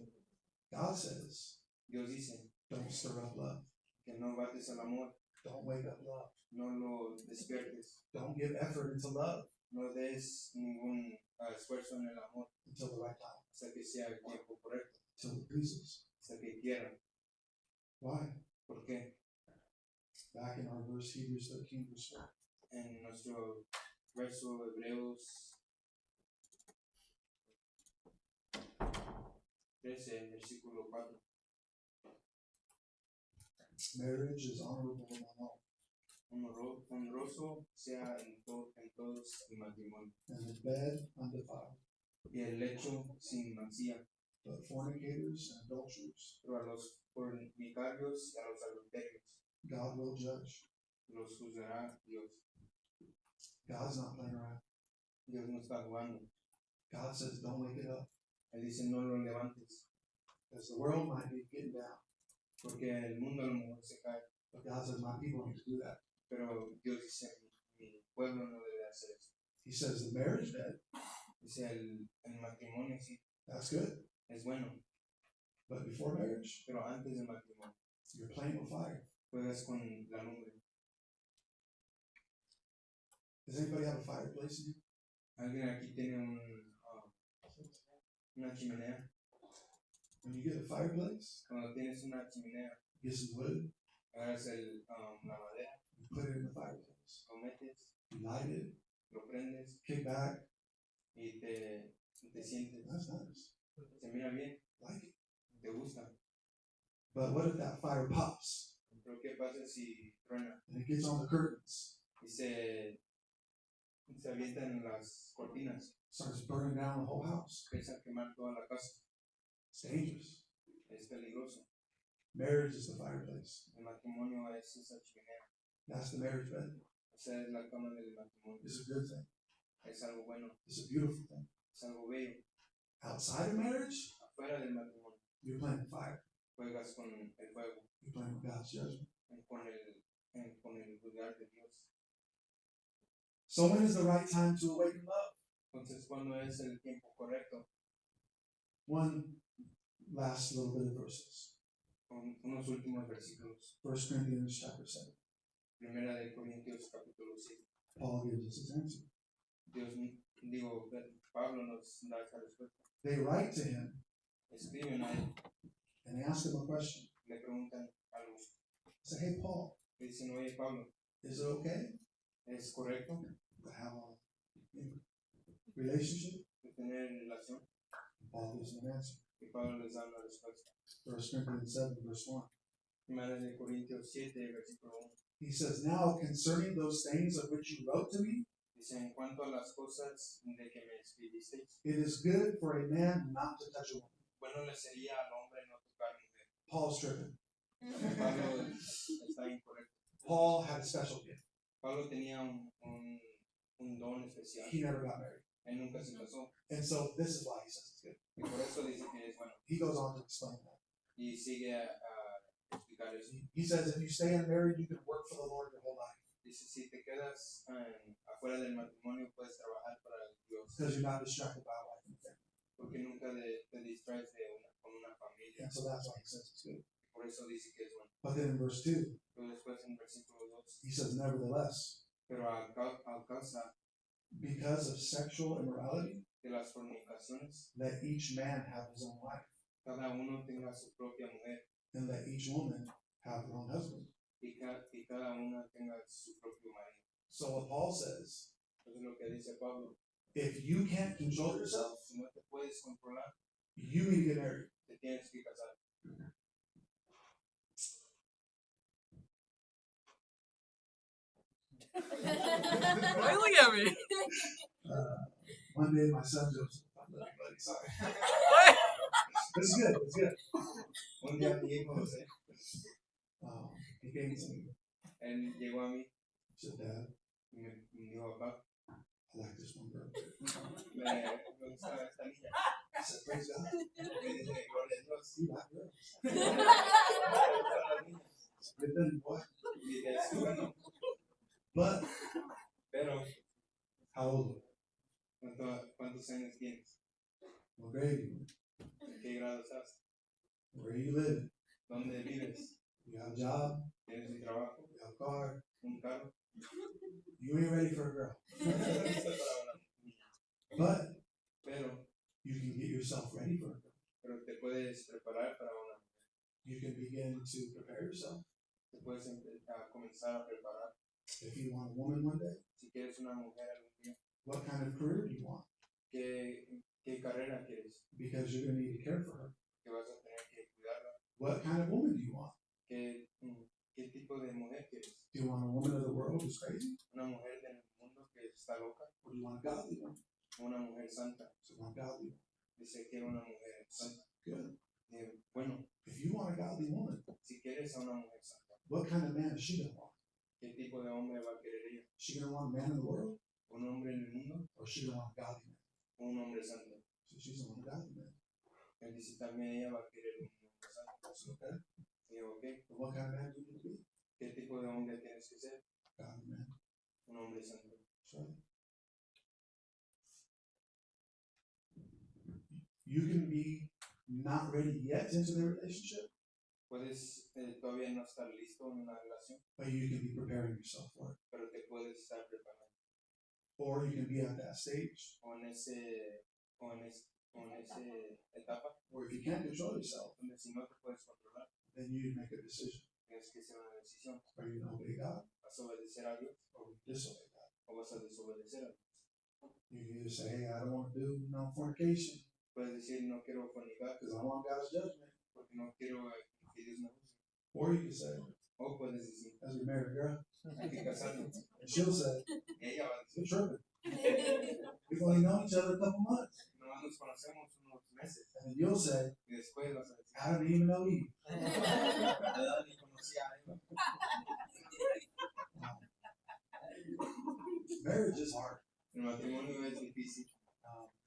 God says, Dios dice don't stir up love. que no bates el amor, Don't wake up love. no lo despiertes, Don't give effort into love no des ningún esfuerzo en el amor until the right time, hasta que sea el tiempo correcto, until it pleases. hasta que quiera. Why? ¿Por qué? Back in our verse, Hebrews 13, verse 4. En nuestro verso Hebreos 13, versículo 4. Marriage is honorable among all, Honroso sea en todos el matrimonio and the bed undefiled. y el lecho sin mancilla, But fornicators and adulterers, pero a los fornicarios y a los adulterios God will judge. los juzgará Dios. God's not playing around. Dios no está jugando. God says, don't wake it up. Él dice, no lo levantes, Because the world might be getting down. porque el mundo a lo mejor se cae, But God says, my people need to do that. pero Dios dice, mi pueblo no debe hacer eso. He says, the marriage bed, Dice, el matrimonio sí, that's good. es bueno, But before marriage, pero antes del matrimonio, you're playing with fire. juegas con la lumbre. Does anybody have a fireplace in here? Alguien aquí tiene una chimenea. When you get a fireplace, Cuando tienes una chimenea, get some wood, agarras la madera, you put it in the fireplace. lo metes, You light it, lo prendes kick back. y te sientes. That's nice. Se mira bien, Like it. te gusta. But what if that fire pops Pero ¿qué pasa si truena and it gets on the curtains, y se avientan las cortinas? starts burning down the whole house? Empieza a quemar toda la casa. It's dangerous. Es peligroso. Marriage is the fireplace. El matrimonio es esa chimenea. That's the marriage bed. Esa es la cama del matrimonio. It's a good thing. Es algo bueno, It's a beautiful thing. es algo bello. Outside of marriage, Afuera del matrimonio, you're playing with fire. juegas con el fuego, You're playing with God's judgment. con el lugar de Dios. So when is the right time to awaken love? Entonces, ¿cuándo es el tiempo correcto? One last little bit of verses. Unos últimos versículos. 1 Corinthians chapter 7. Primera de Corintios capítulo 7. Paul gives us his answer. Pablo nos da esta respuesta. They write to him Escriben a él, and they ask him a question. le preguntan algo. Say, hey, Paul, Dicen, oye Pablo, is it okay ¿es correcto to have a relationship? de tener relación? Paul gives him an answer. Y Pablo les da una respuesta. 1 Corinthians 7, verse 1. Primera de Corintios 7, versículo 1. He says, now concerning those things of which you wrote to me, Dice, en cuanto a las cosas de que me escribisteis, it is good for a man not to touch a woman. bueno le sería al hombre no tocar mujer. Paul's tripping. Pablo está incorrecto. Paul had a special gift. Pablo tenía un don especial. He never got married. Él nunca se casó. And so this is why he says it's good. Y por eso dice que es bueno. He goes on to explain that. Y sigue a explicar eso. He says if you stay unmarried, you can work for the Lord your whole life Dice, si te quedas afuera del matrimonio, puedes trabajar para Dios. because you're not distracted by a wife and family. Porque nunca te distraes con una familia. And so that's why he says it's good. Por eso dice que es bueno. But then in verse 2, Pero después en versículo 2. he says, nevertheless, Pero a causa because of sexual immorality, de las fornicaciones, let each man have his own wife, cada uno tenga su propia mujer and let each woman have her own husband. y cada una tenga su propio marido. So what Paul says, Eso es lo que dice Pablo. if you can't control yourself, Si no te puedes controlar, you need to get married. te tienes que casar. Why look at me? One day my son Joseph, I love you, buddy, sorry. What? It's good, it's good. Un día mi hijo José, He came to me, él llegó a mí he said, Dad, y me dijo, papá, I like this one girl. me gusta esta niña. I said, praise God, Le dije, gloria a Dios. you like girls. Me gustan las niñas. It's a good thing, boy. Y dije, sí, bueno, But, pero how old are you? ¿cuántos años tienes? What grade are you in? ¿En qué grado estás? Where are you living? ¿Dónde vives? You have a job? ¿Tienes un trabajo? You have a car? ¿Un carro? You ain't ready for a girl. No estoy para una niña. But, Pero you can get yourself ready for a girl. te puedes preparar para una. You can begin to prepare yourself. Te puedes comenzar a preparar. If you want a woman one day, Si quieres una mujer algún día, what kind of career do you want? ¿qué carrera quieres? Because you're going to need to care for her. Que vas a tener que cuidarla. What kind of woman do you want? ¿Qué tipo de mujer quieres? Do you want a woman of the world who's crazy? ¿Una mujer del mundo que está loca? Or do you want a godly one? ¿Una mujer santa? So you want a godly one. Dice, quiero una mujer santa. Good. Bueno, If you want a godly woman, si quieres a una mujer santa, what kind of man is she going to want? ¿qué tipo de hombre va a querer ella? Is she going to want a man in the world? ¿Un hombre en el mundo Or is she going to want a godly man? o un hombre santo? So she's going to want a godly man. Él dice, también ella va a querer un hombre santo. So, okay. Y yo, ok, But what kind of man do you need to be? ¿qué tipo de hombre tienes que ser? Godly man. Un hombre santo. That's right. You can be not ready yet into the relationship, Puedes todavía no estar listo en una relación, but you can be preparing yourself for it. pero te puedes estar preparando. Or you can be at that stage, O en ese etapa or if you can't control yourself, donde si no te puedes controlar, then you need to make a decision. tienes que hacer una decisión. Are you going to obey God ¿Vas a obedecer a Dios or disobey God? o vas a desobedecer a Dios? You can either say, hey, I don't want to do no fornication Puedes decir, no quiero fornicar because I want God's judgment. porque no quiero que Dios me juzgue. Or you can say, O puedes decir, as we married girl, hay que casarnos. and she'll say, Y ella va a decir, you're tripping. We've only known each other a couple months. no nos conocemos unos meses. And then you'll say, Y después vas a decir, I don't even know Eve. "¿Verdad? Ni conocía a Eva". Marriage is hard. El matrimonio es difícil.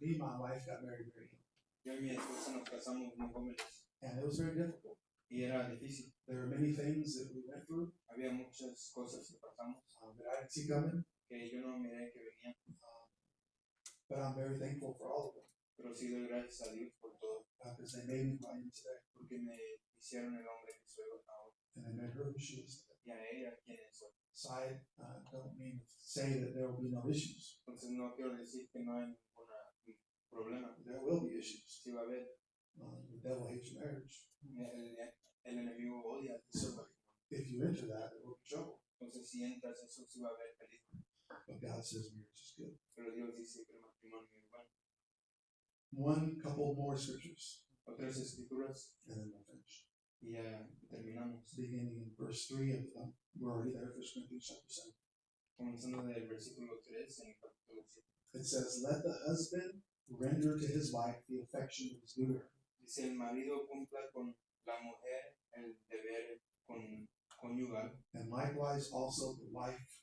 Me and my wife got married very young, Yo y mi esposa nos casamos muy jóvenes and it was very difficult. y era difícil. There were many things that we went through Había muchas cosas que pasamos that I didn't see coming, que yo no miré que venían, but I'm very thankful for all of them pero sí doy gracias a Dios por todo, because they made me who I am today, porque me hicieron el hombre que soy ahora and they made her who she is today. y a ella quien es hoy. So I don't mean to say that there will be no issues. Entonces no quiero decir que no hay ningún problema. There will be issues. Sí va a haber. The devil hates your marriage. El enemigo odia So If you enter that, there will be trouble. Entonces, si entras, eso sí va a haber peligro. But God says marriage is good. Pero Dios dice que el matrimonio es bueno. One couple more scriptures, Otras escrituras, and then we'll finish. y ya terminamos. Beginning in verse 3 of we're already there, 1 Corinthians chapter 7. Comenzando del versículo 3 en el capítulo 7. It says, let the husband render to his wife the affection that is due to her. Dice, el marido cumpla con la mujer el deber conyugal, And likewise also the wife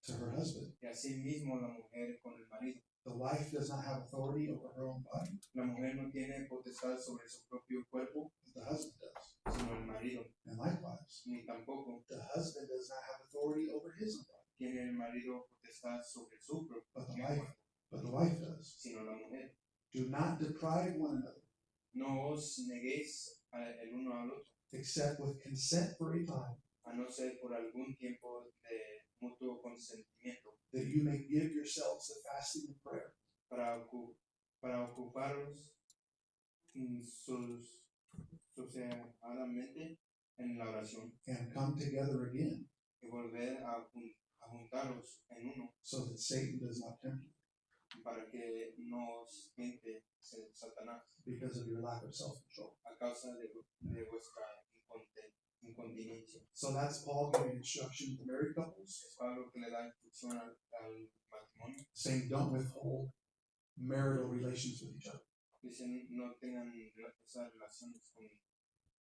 to her husband. y así mismo la mujer con el marido. The wife does not have authority over her own body, La mujer no tiene potestad sobre su propio cuerpo, but the husband does. sino el marido. And likewise, Ni tampoco the husband does not have authority over his own body, tiene el marido potestad sobre su propio but the cuerpo, wife, but the wife does. sino la mujer. Do not deprive one another, No os neguéis el uno al otro, except with consent for a time, a no ser por algún tiempo de mutuo consentimiento, that you may give yourselves to fasting and prayer, para ocuparos sosegadamente en la oración and come together again, y volver a juntaros en uno, so that Satan does not tempt you, para que no os tiente Satanás because of your lack of self-control. a causa de vuestra incontinencia. So that's Paul giving instruction to married couples, Es Pablo que le da instrucción al matrimonio. saying don't withhold marital relations with each other, Dicen no tengan esas relaciones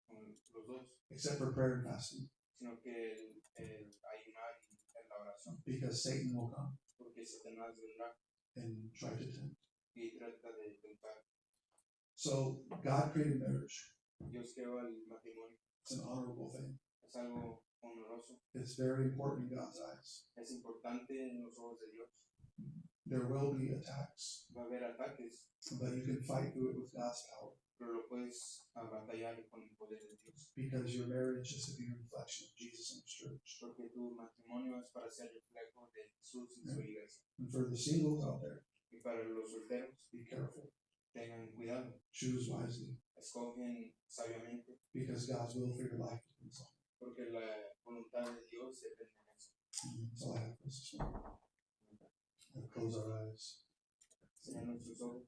con los dos, except for prayer and fasting, sino que el ayunar y la oración, because Satan will come porque Satanás vendrá and try to tempt. y trata de tentar. So God created marriage. Dios creó el matrimonio, It's an honorable thing. es algo honoroso, It's very important in God's eyes. es importante en los ojos de Dios. There will be attacks, Va a haber ataques, but you can fight through it with God's power, pero lo puedes batallar con el poder de Dios, because your marriage is to be a reflection of Jesus and His church. porque tu matrimonio es para ser reflejo de Jesús y su iglesia. And for the singles out there, Y para los solteros, be careful. tengan cuidado, Choose wisely, escogen sabiamente, because God's will for your life is resolved. porque la voluntad de Dios depende de eso. That's all I have for this morning. We'll close our eyes, Señor nuestros ojos,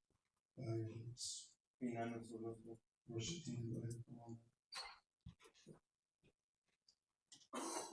bow your heads. inclinar nuestros rostros. Worship team, go ahead and come on.